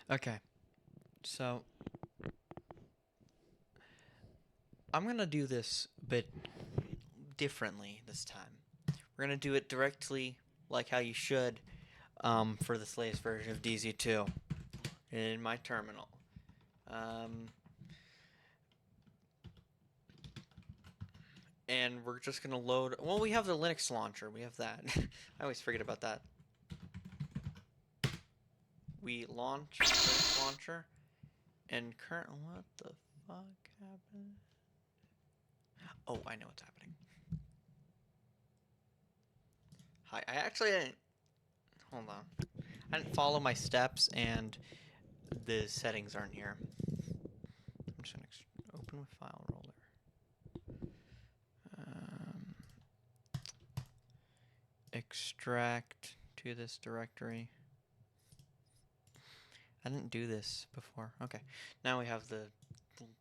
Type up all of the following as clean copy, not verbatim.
Okay, so I'm gonna do this a bit differently this time. We're gonna do it directly like how you should for this latest version of Dz2 in my terminal. Um, and we're just gonna load. Well, we have the Linux launcher. We have that. I always forget about that. We launch Linux launcher, and current. What the fuck happened? Oh, I know what's happening. Hi, I actually didn't. Hold on. I didn't follow my steps, and the settings aren't here. I'm just gonna open with file roller. Extract to this directory. I didn't do this before. Okay, now we have the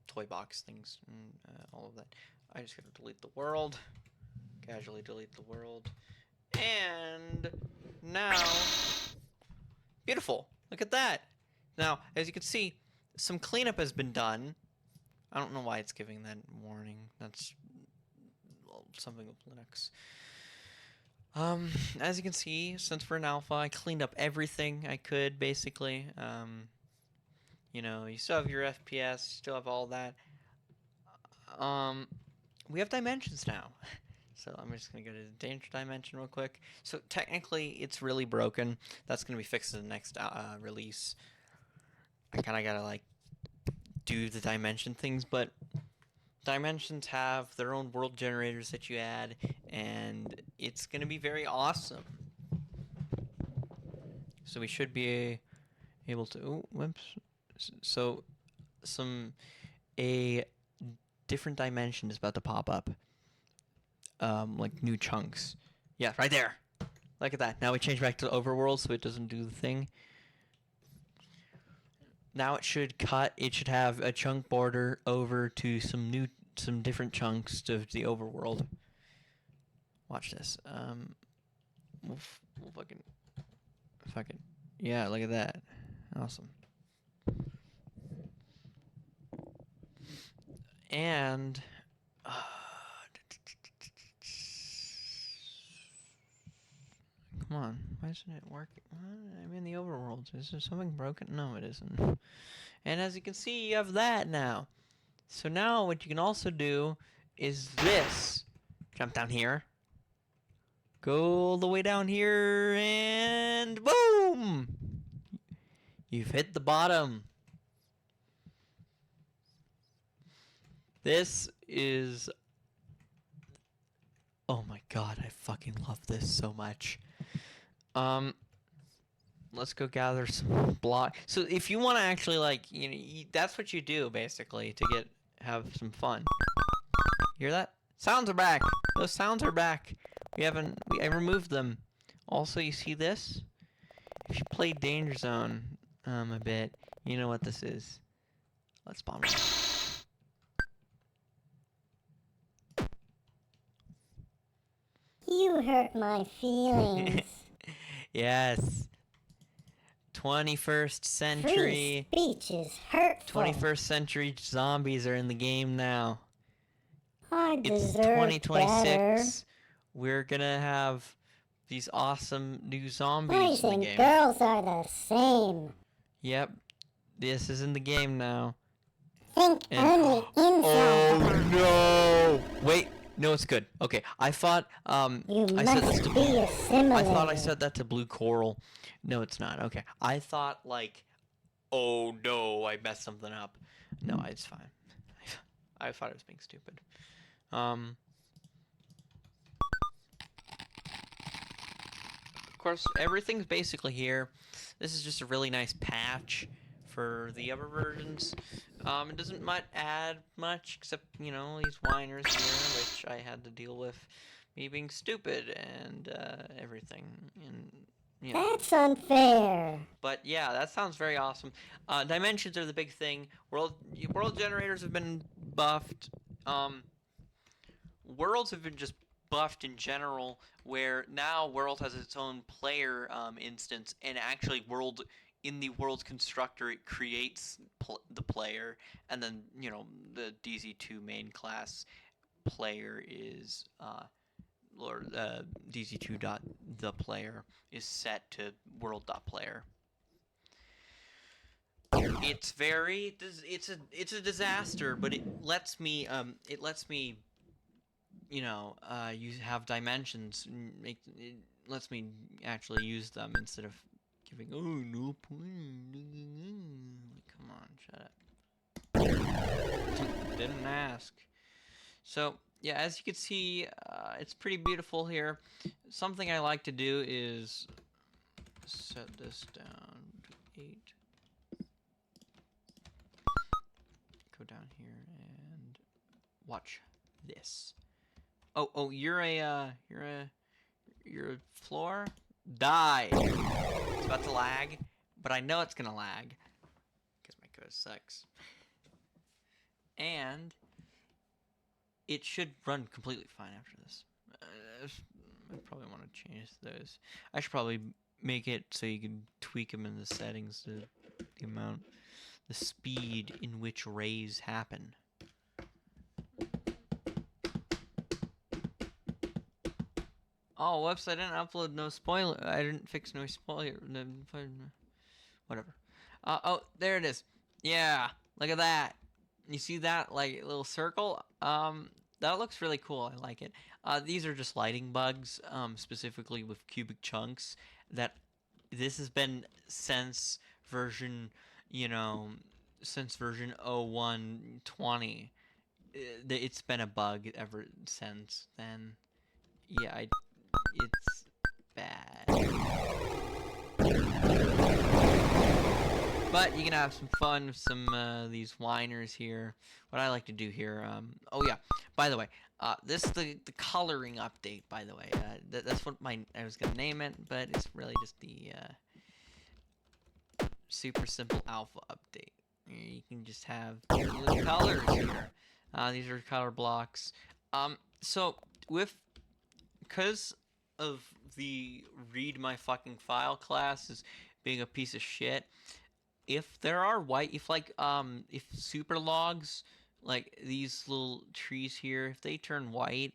toy box things and all of that. I just gotta delete the world. Casually delete the world. And now, beautiful. Look at that. Now, as you can see, some cleanup has been done. I don't know why it's giving that warning. That's something with Linux. As you can see, since we're in alpha, I cleaned up everything I could, basically. You know, you still have your FPS, you still have all that. We have dimensions now. So I'm just going to go to the danger dimension real quick. So technically, it's really broken. That's going to be fixed in the next release. I kind of got to, like, do the dimension things, but dimensions have their own world generators that you add, and it's going to be very awesome. So we should be able to... Oh, whoops. So a different dimension is about to pop up. Like new chunks. Yeah, right there. Look at that. Now we change back to overworld so it doesn't do the thing. Now it should cut. It should have a chunk border over to some different chunks of the overworld. Watch this. We'll fucking, yeah. Look at that. Awesome. And come on, why isn't it working? I'm in the overworld. Is there something broken? No, it isn't. And as you can see, you have that now. So now what you can also do is this. Jump down here. Go all the way down here and boom! You've hit the bottom. This is... Oh my god, I fucking love this so much. Let's go gather some block. So if you want to actually, like, you know, that's what you do basically to have some fun. Hear that? Sounds are back. Those sounds are back. I removed them. Also, you see this? If you play Danger Zone a bit, you know what this is. Let's spawn one. You hurt my feelings. Yes. 21st century. Free speech is hurtful. 21st century zombies are in the game now. I It's deserve 2026. better. We're gonna have these awesome new zombies Boys in the and game. girls are the same. Yep. This is in the game now. Think only inside. Oh no! Wait, no, it's good. Okay, I thought You I said must this to be assimilated. I thought I said that to Blue Coral. No, it's not. Okay, I thought like, oh no, I messed something up. No, it's fine. I thought it was being stupid. Of course, everything's basically here. This is just a really nice patch for the other versions. It doesn't add much except, you know, these whiners here, which I had to deal with me being stupid and everything. And you know. That's unfair. But yeah, that sounds very awesome. Dimensions are the big thing. World generators have been buffed. Worlds have been just buffed in general, where now World has its own player instance, and actually World in the world's constructor, it creates the player, and then the DZ2 main class player is or DZ2 dot the player is set to world dot player. It's it's a disaster, but it lets me you have dimensions. It lets me actually use them instead of giving no point. Come on, shut up. Didn't ask. So yeah, as you can see, it's pretty beautiful here. Something I like to do is set this down to 8. Go down here and watch this. Oh, you're a floor? Die! It's about to lag, but I know it's gonna lag because my code sucks. And it should run completely fine after this. I probably want to change those. I should probably make it so you can tweak them in the settings to the speed in which rays happen. Oh, whoops, I didn't upload no spoiler. I didn't fix no spoiler. Whatever. Oh, there it is. Yeah, look at that. You see that, like, little circle? That looks really cool. I like it. These are just lighting bugs, specifically with cubic chunks, that this has been since version, since version 01.20. It's been a bug ever since then. Yeah, it's bad. But you can have some fun with some these whiners here. What I like to do here, oh yeah, by the way, this is the coloring update, by the way. That's what I was gonna name it, but it's really just the super simple alpha update. You can just have little colors here. These are color blocks. So because of the read my fucking file class is being a piece of shit, if there are if super logs, like these little trees here, if they turn white,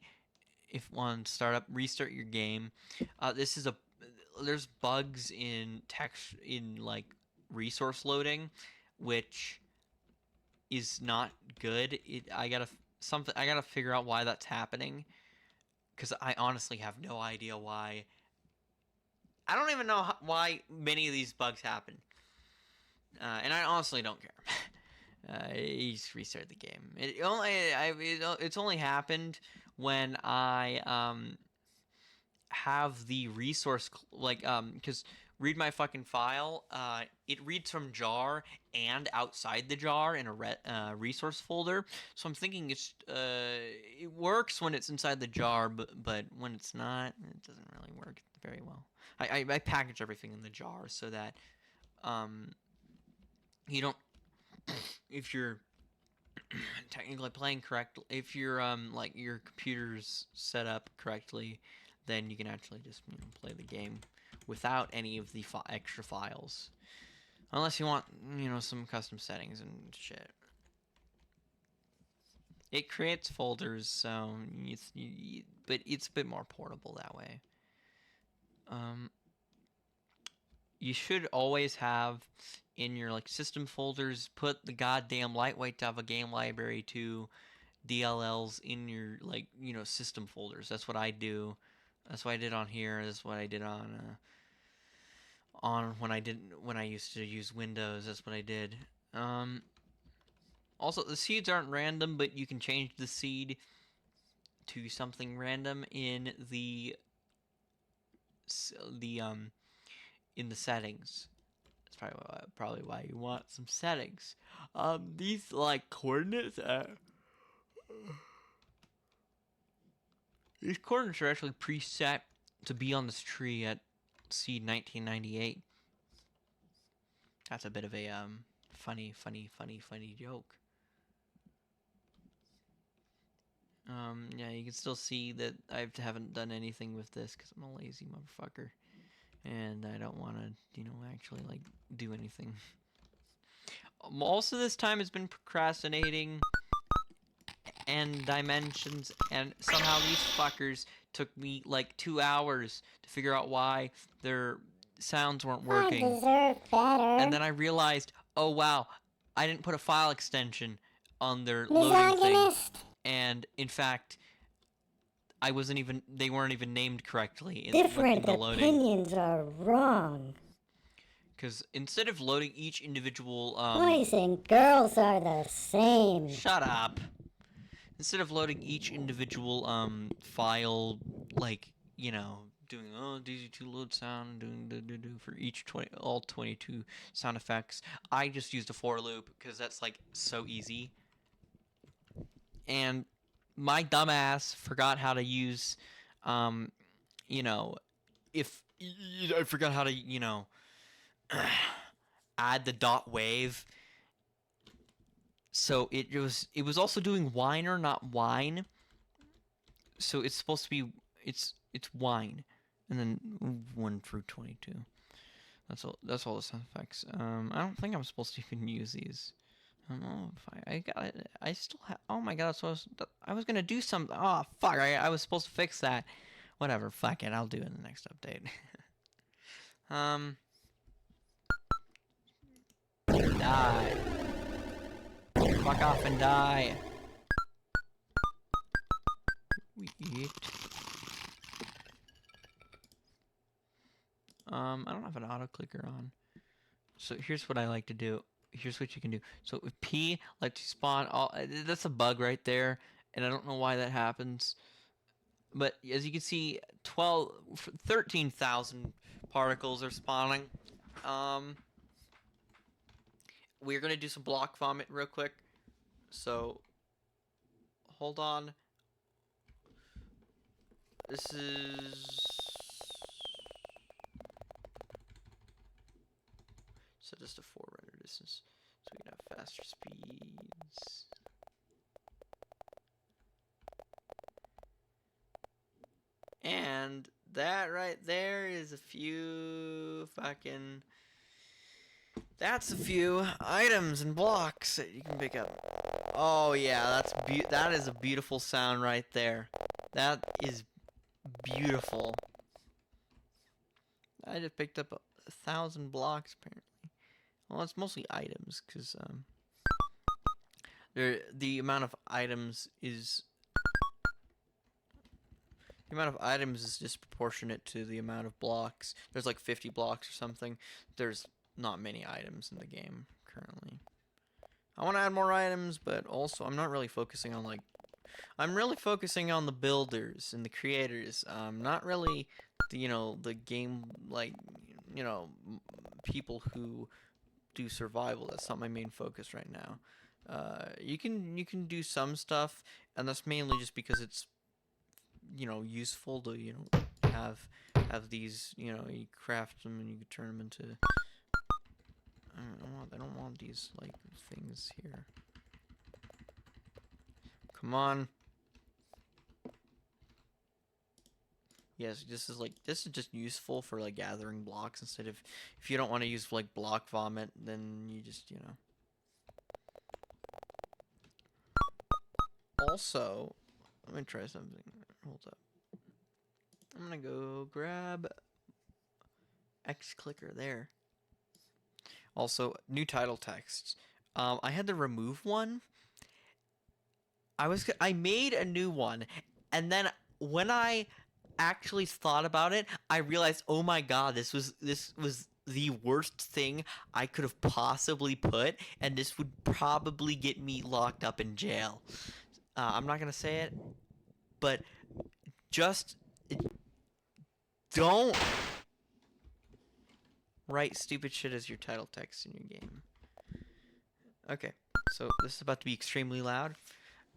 if one restart your game, there's bugs in text in like resource loading, which is not good. I gotta figure out why that's happening, because I honestly have no idea why. I don't even know why many of these bugs happen. And I honestly don't care. You just restart the game. It's only happened when I have the resource because read my fucking file. It reads from jar and outside the jar in a resource folder. So I'm thinking it works when it's inside the jar, but when it's not, it doesn't really work very well. I package everything in the jar so that you don't, if you're technically playing correctly, if you're like your computer's set up correctly, then you can actually just play the game without any of the extra files, unless you want some custom settings and shit. It creates folders, so but it's a bit more portable that way. You should always have in your system folders, put the goddamn lightweight Java game library to DLLs in your system folders. That's what I do. That's what I did on here. That's what I did on when I used to use Windows. That's what I did. Also, the seeds aren't random, but you can change the seed to something random in the settings. That's probably why you want some settings. These coordinates. These coordinates are actually preset to be on this tree at seed 1998. That's a bit of a funny joke. Yeah, you can still see that I haven't done anything with this because I'm a lazy motherfucker. and I don't want to, actually like do anything. Most of this time has been procrastinating and dimensions, and somehow these fuckers took me like 2 hours to figure out why their sounds weren't I working. deserve better. And then I realized, oh wow, I didn't put a file extension on their loading thing. Misogynist. And in fact, they weren't even named correctly in Different the loading. opinions are wrong. Because instead of loading each individual Boys and girls are the same. Shut up. Instead of loading each individual file, like, doing Dz2 load sound, doing for each all 22 sound effects, I just used a for loop because that's like so easy. And my dumbass forgot how to use, if I forgot how to, add the dot wave. So it was also doing whiner, not whine. So it's supposed to be it's whine, and then 1 through 22. That's all the sound effects. I don't think I'm supposed to even use these. I don't know if I got it. I still have. Oh my god! So I was gonna do something. Oh fuck! I was supposed to fix that. Whatever. Fuck it. I'll do it in the next update. Die. Fuck off and die. We eat. I don't have an auto clicker on. So here's what I like to do. Here's what you can do. So with P, like to spawn all. That's a bug right there, and I don't know why that happens. But as you can see, 13,000 particles are spawning. We're gonna do some block vomit real quick. So hold on. This is set this to 4 render distance so we can have faster speeds. And that right there is a few fucking. That's a few items and blocks that you can pick up. Oh yeah, that is a beautiful sound right there. That is beautiful. I just picked up 1,000 blocks apparently. Well, it's mostly items because the amount of items is disproportionate to the amount of blocks. There's like 50 blocks or something. There's not many items in the game currently. I want to add more items, but also I'm not really focusing on I'm really focusing on the builders and the creators. Not really the game people who do survival. That's not my main focus right now. You can do some stuff, and that's mainly just because it's useful to have these you craft them and you can turn them into. I don't want these like things here. Come on. Yes, this is just useful for like gathering blocks instead of if you don't want to use like block vomit, then you just Also, let me try something. Hold up. I'm gonna go grab X clicker there. Also, new title texts. I had to remove one. I made a new one, and then when I actually thought about it, I realized, oh my god, this was the worst thing I could have possibly put, and this would probably get me locked up in jail. I'm not gonna say it, but just don't write stupid shit as your title text in your game. Okay, so this is about to be extremely loud.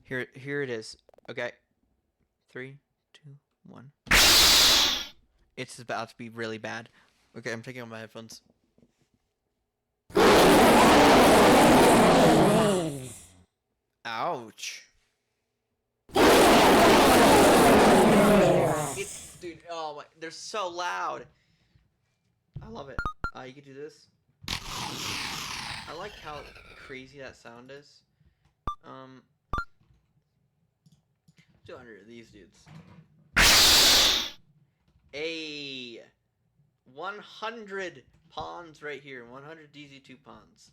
Here it is. Okay, 3, 2, 1. It's about to be really bad. Okay, I'm taking off my headphones. Ouch. Dude, oh my, they're so loud. I love it. You could do this. I like how crazy that sound is. 200 of these dudes. 100 pawns right here. 100 Dz2 pawns.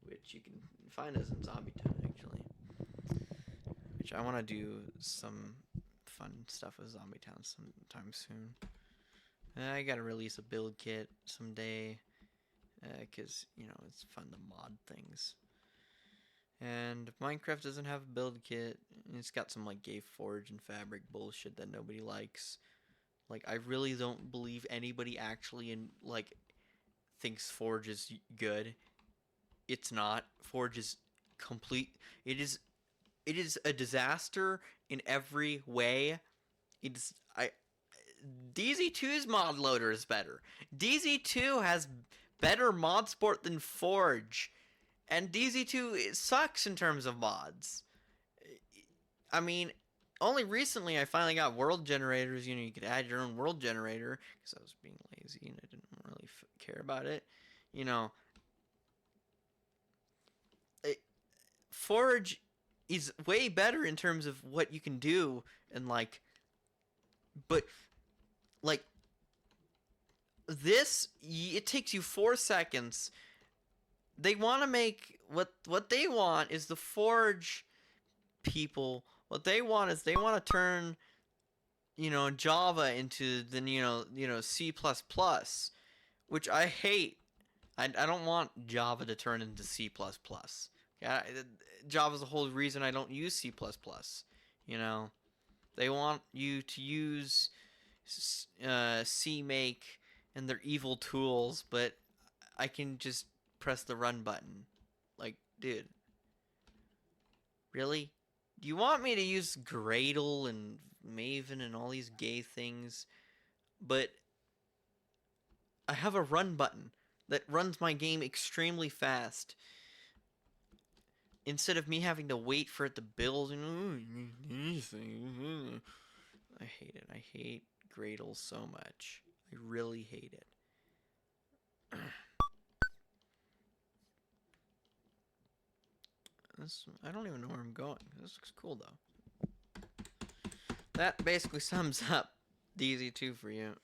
Which you can find us in Zombie Town, actually. Which I want to do some fun stuff with Zombie Town sometime soon. I gotta release a build kit someday. Because, you know, it's fun to mod things. And if Minecraft doesn't have a build kit, it's got some, like, gay forge and fabric bullshit that nobody likes. Like, I really don't believe anybody actually, thinks forge is good. It's not. Forge is complete. It is a disaster in every way. DZ2's mod loader is better. DZ2 has better mod support than Forge. And DZ2 sucks in terms of mods. I mean, only recently I finally got world generators. You know, you could add your own world generator. Because I was being lazy and I didn't really care about it. You know, Forge is way better in terms of what you can do. And, but, this, it takes you 4 seconds. They want to make, what they want is the Forge people, what they want is they want to turn, you know, Java into the, you know, C++, which I hate. I don't want Java to turn into C++. Yeah, Java's the whole reason I don't use C++. You know, they want you to use CMake and their evil tools, but I can just press the run button. Like, dude, really? Do you want me to use Gradle and Maven and all these gay things, but I have a run button that runs my game extremely fast, instead of me having to wait for it to build and I hate it. I hate Gradle so much. I really hate it. I don't even know where I'm going. This looks cool, though. That basically sums up DZ2 for you.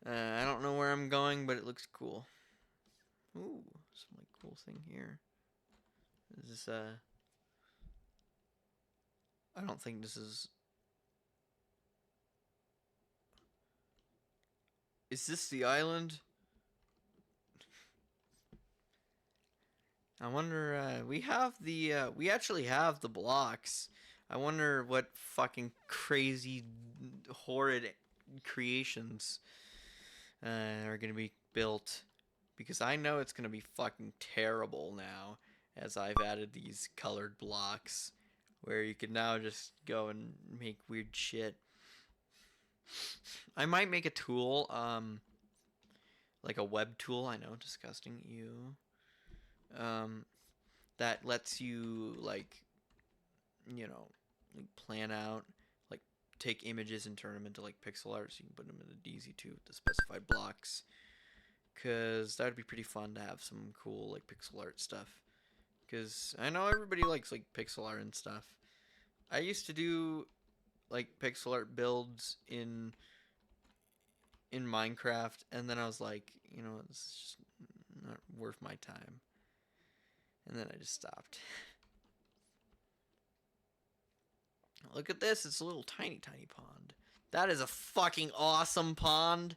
I don't know where I'm going, but it looks cool. Ooh, some cool thing here. Is this, I don't think this is... Is this the island? I wonder, we actually have the blocks. I wonder what fucking crazy, horrid creations are gonna be built. Because I know it's gonna be fucking terrible now, as I've added these colored blocks, where you can now just go and make weird shit. I might make a tool, like a web tool, I know, disgusting, ew. That lets you, you know, plan out, take images and turn them into, pixel art, so you can put them into DZ2 with the specified blocks. Because that would be pretty fun to have some cool, pixel art stuff. Because I know everybody likes, pixel art and stuff. I used to do, pixel art builds in Minecraft, and then I was like, you know, this is just not worth my time. And then I just stopped. Look at this. It's a little tiny pond. That is a fucking awesome pond.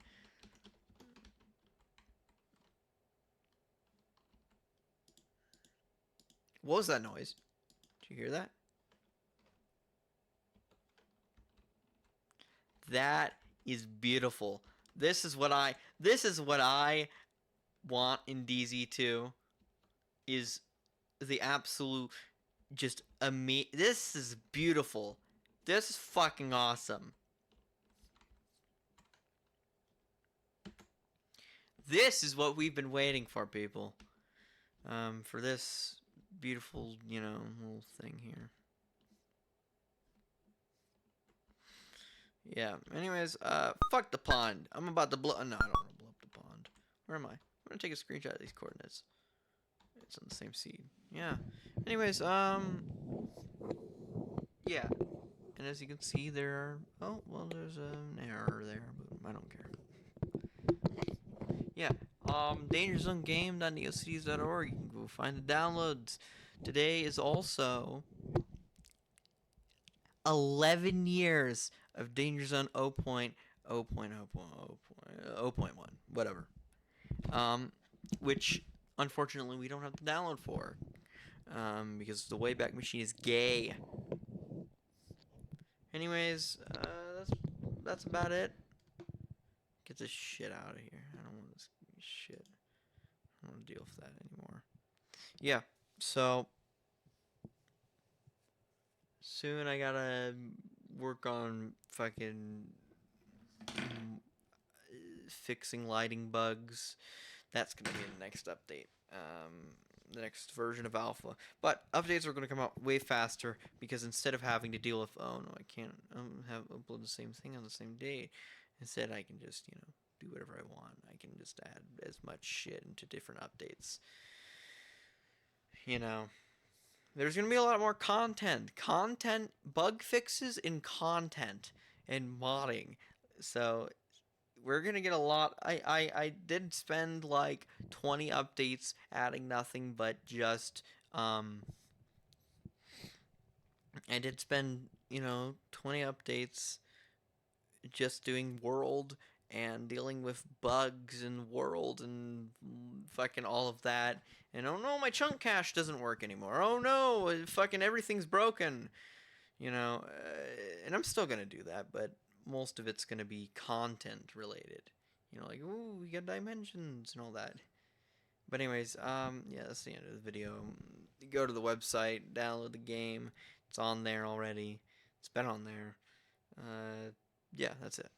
What was that noise? Did you hear that? That is beautiful. This is what I want in DZ2. Is the absolute just this is beautiful. This is fucking awesome. This is what we've been waiting for, people. For this beautiful, you know, little thing here. Yeah. Anyways, fuck the pond. I'm about to blow. No, I don't want to blow up the pond. Where am I? I'm gonna take a screenshot of these coordinates. It's on the same seed. Yeah. Anyways, yeah. And as you can see, there are. Oh, well, there's an error there, but I don't care. Yeah. DangerZoneGame.neocities.org. You can go find the downloads. Today is also 11 years of Danger Zone 0.0.0.1, whatever. Which unfortunately we don't have the download for, because the Wayback Machine is gay. Anyways, that's about it. Get this shit out of here. I don't want this shit. I don't want to deal with that anymore. Yeah. So soon I gotta work on fucking fixing lighting bugs. That's gonna be the next update. The next version of Alpha. But updates are going to come out way faster because instead of having to deal with, oh no, I can't have upload the same thing on the same day. Instead, I can just, do whatever I want. I can just add as much shit into different updates. There's going to be a lot more content, bug fixes in content and modding. So we're gonna get a lot. I did spend like 20 updates adding nothing but just I did spend 20 updates just doing world and dealing with bugs in world and fucking all of that. And oh no, my chunk cache doesn't work anymore. Oh no, fucking everything's broken. And I'm still gonna do that, but most of it's gonna be content related. Like, ooh, we got dimensions and all that. But anyways, yeah, that's the end of the video. Go to the website, download the game. It's on there already. It's been on there. Yeah, that's it.